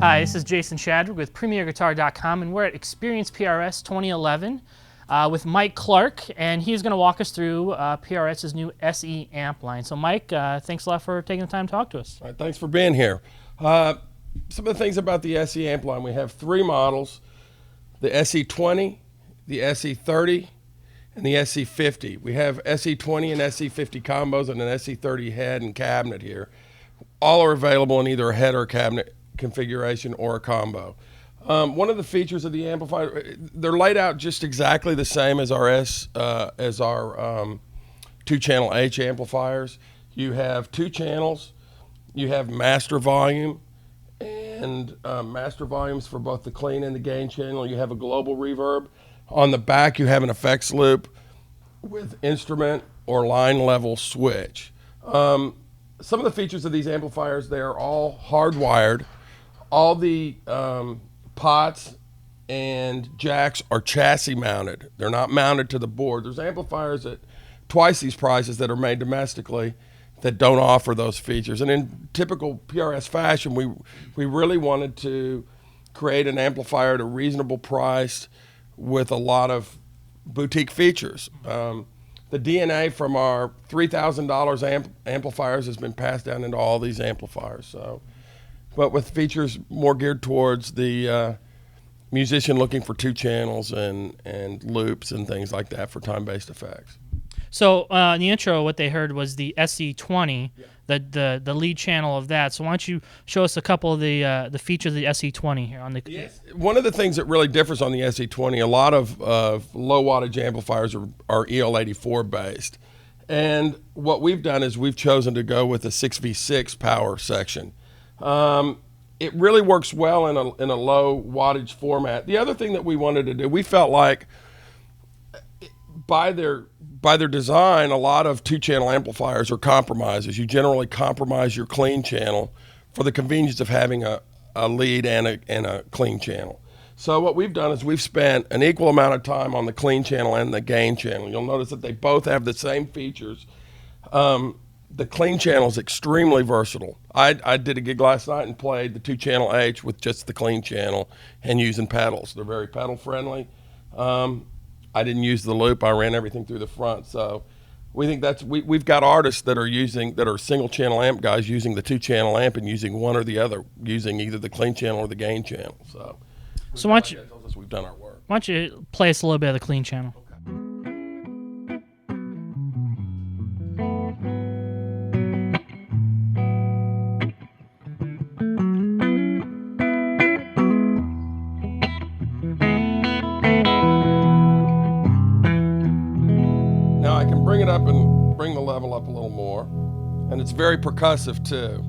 Hi, this is Jason Shadrick with PremierGuitar.com, and we're at Experience PRS 2011 with Mike Clark, and he's going to walk us through PRS's new SE amp line. So Mike, thanks a lot for taking the time to talk to us. All right, thanks for being here. Some of the things about the SE amp line, we have three models: the SE20, the SE30, and the SE50. We have SE20 and SE50 combos and an SE30 head and cabinet here. All are available in either a head or cabinet configuration or a combo. One of the features of the amplifier, they're laid out just exactly the same as our two-channel H amplifiers. You have two channels, you have master volume, and master volumes for both the clean and the gain channel. You have a global reverb. On the back, you have an effects loop with instrument or line level switch. Some of the features of these amplifiers, they are all hardwired. All the pots and jacks are chassis mounted. They're not mounted to the board. There's amplifiers at twice these prices that are made domestically that don't offer those features. And in typical PRS fashion, we really wanted to create an amplifier at a reasonable price with a lot of boutique features. The DNA from our $3,000 amplifiers has been passed down into all these amplifiers. But with features more geared towards the musician looking for two channels and loops and things like that for time-based effects. So in the intro, what they heard was the SE20, yeah. the lead channel of that. So why don't you show us a couple of the features of the SE20 here on the. Yes. One of the things that really differs on the SE20, a lot of low wattage amplifiers are EL84 based, and what we've done is we've chosen to go with a 6v6 power section. It really works well in a low wattage format. The other thing that we wanted to do, we felt like by their design, a lot of two-channel amplifiers are compromises. You generally compromise your clean channel for the convenience of having a lead and a clean channel. So what we've done is we've spent an equal amount of time on the clean channel and the gain channel. You'll notice that they both have the same features. The clean channel is extremely versatile. I did a gig last night and played the two-channel H with just the clean channel and using pedals. They're very pedal friendly. I didn't use the loop. I ran everything through the front. So we think we've got artists that are single channel amp guys using the two-channel amp and using one or the other, using either the clean channel or the gain channel. So why don't you, we've done our work. Why don't you play us a little bit of the clean channel? Now I can bring it up and bring the level up a little more, and it's very percussive too.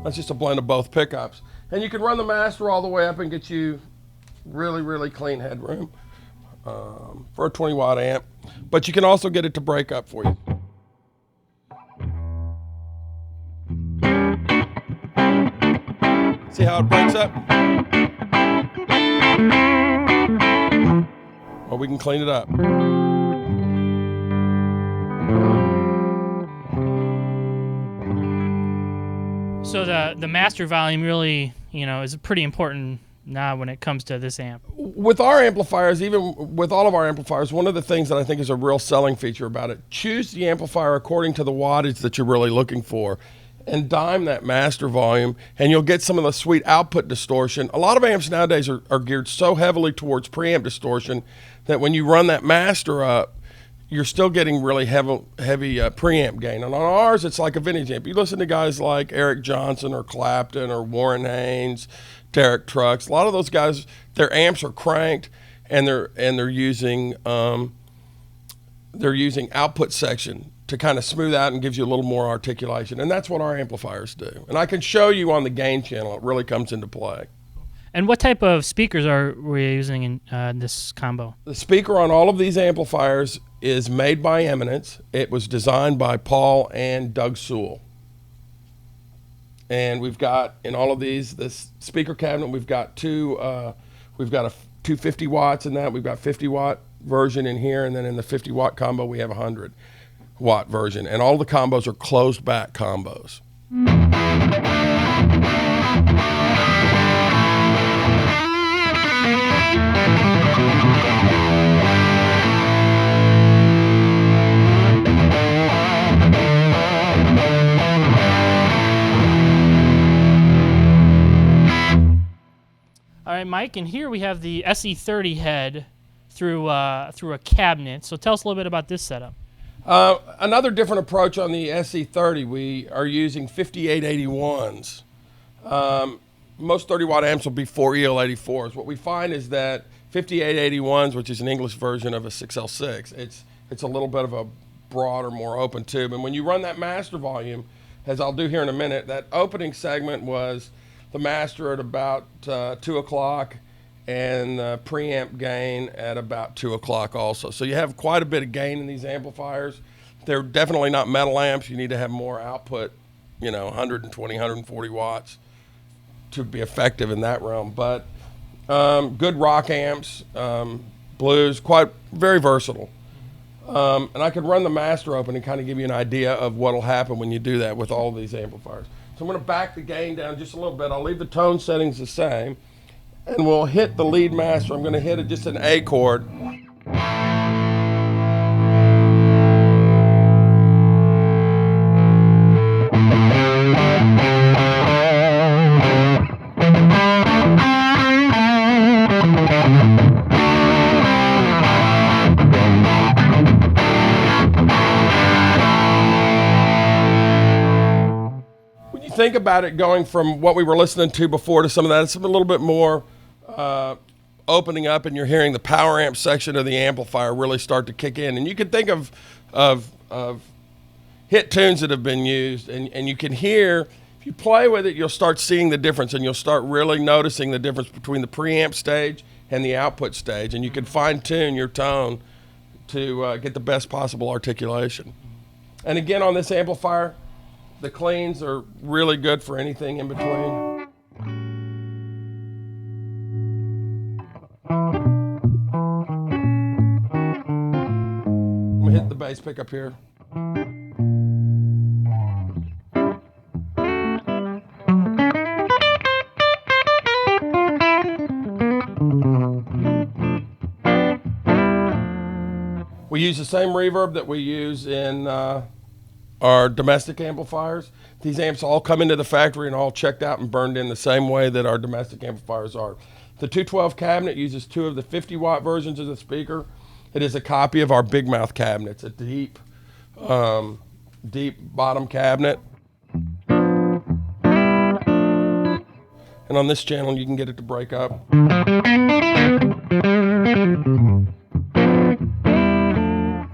That's just a blend of both pickups. And you can run the master all the way up and get you really, really clean headroom for a 20-watt amp. But you can also get it to break up for you. See how it breaks up? Well, we can clean it up. So the master volume really, is pretty important now when it comes to this amp. With our amplifiers, even with all of our amplifiers, one of the things that I think is a real selling feature about it, choose the amplifier according to the wattage that you're really looking for and dime that master volume, and you'll get some of the sweet output distortion. A lot of amps nowadays are geared so heavily towards preamp distortion that when you run that master up, you're still getting really heavy preamp gain. And on ours, it's like a vintage amp. You listen to guys like Eric Johnson or Clapton or Warren Haynes, Derek Trucks. A lot of those guys, their amps are cranked, and they're using output section to kind of smooth out and gives you a little more articulation. And that's what our amplifiers do. And I can show you on the gain channel, it really comes into play. And what type of speakers are we using in this combo? The speaker on all of these amplifiers is made by Eminence. It was designed by Paul and Doug Sewell. And we've got in all of these, this speaker cabinet, we've got two 250 watts in that. We've got 50-watt version in here, and then in the 50-watt combo, we have a 100-watt version. And all the combos are closed back combos. All right, Mike, and here we have the SE30 head through a cabinet. So tell us a little bit about this setup. Another different approach on the SE30, we are using 5881s. Most 30-watt amps will be 4 EL84s. What we find is that 5881s, which is an English version of a 6L6, it's a little bit of a broader, more open tube. And when you run that master volume, as I'll do here in a minute, that opening segment was the master at about 2 o'clock and the preamp gain at about 2 o'clock also. So you have quite a bit of gain in these amplifiers. They're definitely not metal amps. You need to have more output, 120, 140 watts to be effective in that realm. But good rock amps, blues, very versatile. And I could run the master open and kind of give you an idea of what will happen when you do that with all of these amplifiers. So I'm going to back the gain down just a little bit. I'll leave the tone settings the same, and we'll hit the lead master. I'm going to hit it just an A chord. Think about it going from what we were listening to before to some of that. It's a little bit more opening up, and you're hearing the power amp section of the amplifier really start to kick in. And you can think of hit tunes that have been used, and you can hear, if you play with it, you'll start seeing the difference, and you'll start really noticing the difference between the preamp stage and the output stage. And you can fine-tune your tone to get the best possible articulation. And again, on this amplifier, the cleans are really good for anything in between. I'm gonna hit the bass pickup here. We use the same reverb that we use in our domestic amplifiers. These amps all come into the factory and all checked out and burned in the same way that our domestic amplifiers are. The 212 cabinet uses 2 of the 50-watt versions of the speaker. It is a copy of our big mouth cabinet. It's a deep bottom cabinet. And on this channel, you can get it to break up.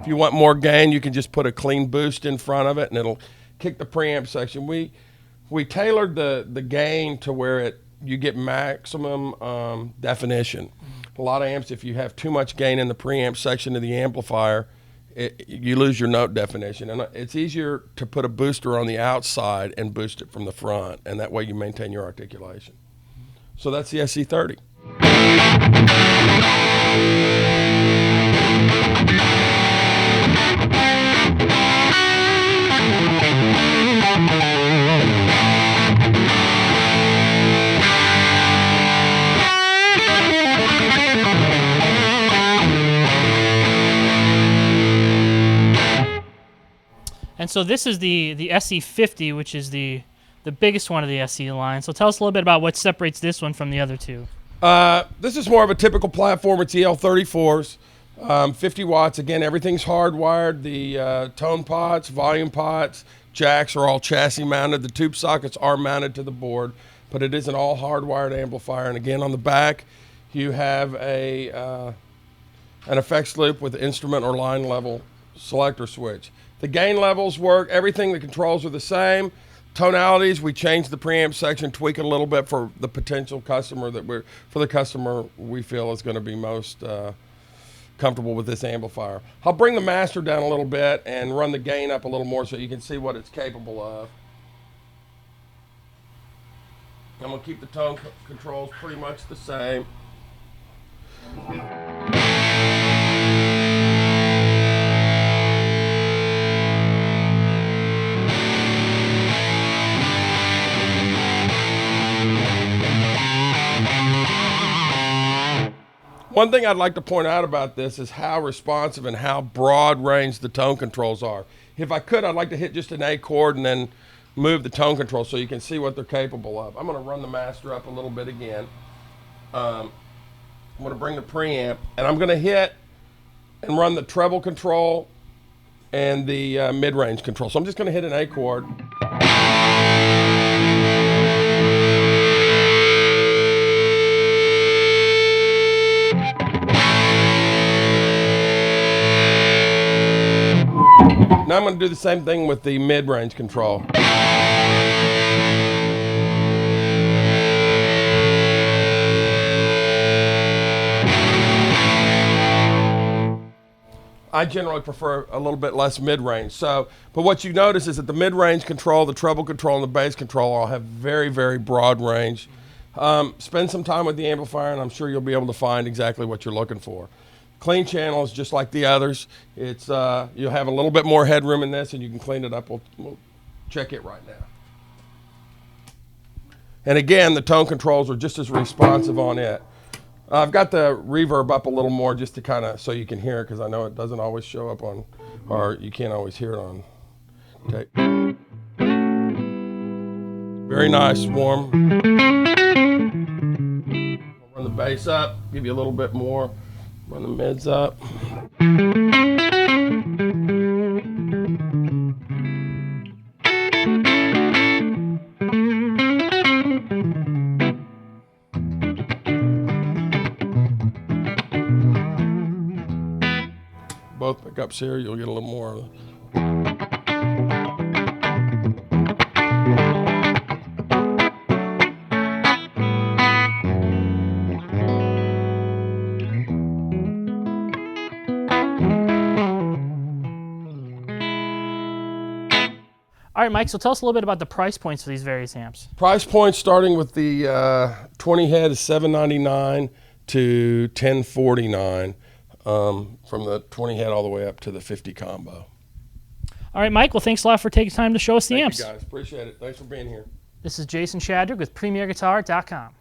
If you want more gain, you can just put a clean boost in front of it, and it'll kick the preamp section. We tailored the gain to where you get maximum definition. A lot of amps, if you have too much gain in the preamp section of the amplifier, you lose your note definition. And it's easier to put a booster on the outside and boost it from the front, and that way you maintain your articulation. So that's the SE30. And so this is the SE50, which is the biggest one of the SE line. So tell us a little bit about what separates this one from the other two. This is more of a typical platform. It's EL34s, 50 watts. Again, everything's hardwired. The tone pots, volume pots, jacks are all chassis mounted. The tube sockets are mounted to the board, but it is an all hardwired amplifier. And again, on the back, you have an effects loop with instrument or line level selector switch. The gain levels work. Everything, the controls are the same. Tonalities, we change the preamp section, tweak it a little bit for the potential customer for the customer we feel is going to be most comfortable with this amplifier. I'll bring the master down a little bit and run the gain up a little more so you can see what it's capable of. I'm going to keep the tone controls pretty much the same. One thing I'd like to point out about this is how responsive and how broad range the tone controls are. If I could, I'd like to hit just an A chord and then move the tone control so you can see what they're capable of. I'm going to run the master up a little bit again. I'm going to bring the preamp, and I'm going to hit and run the treble control and the mid-range control. So I'm just going to hit an A chord. Now I'm going to do the same thing with the mid-range control. I generally prefer a little bit less mid-range. But what you notice is that the mid-range control, the treble control, and the bass control all have very, very broad range. Spend some time with the amplifier, and I'm sure you'll be able to find exactly what you're looking for. Clean channels, just like the others. It's you'll have a little bit more headroom in this, and you can clean it up. We'll check it right now. And again, the tone controls are just as responsive on it. I've got the reverb up a little more just to kind of so you can hear it, because I know it doesn't always show up on, or you can't always hear it on tape. Very nice, warm. I'll run the bass up, give you a little bit more. Run the mids up. Both pickups here, you'll get a little more of it. All right, Mike, so tell us a little bit about the price points for these various amps. Price points starting with the 20 head is $799 to $1049, from the 20 head all the way up to the 50 combo. All right, Mike, well, thanks a lot for taking time to show us the amps. Thank you, guys. Appreciate it. Thanks for being here. This is Jason Shadrick with PremierGuitar.com.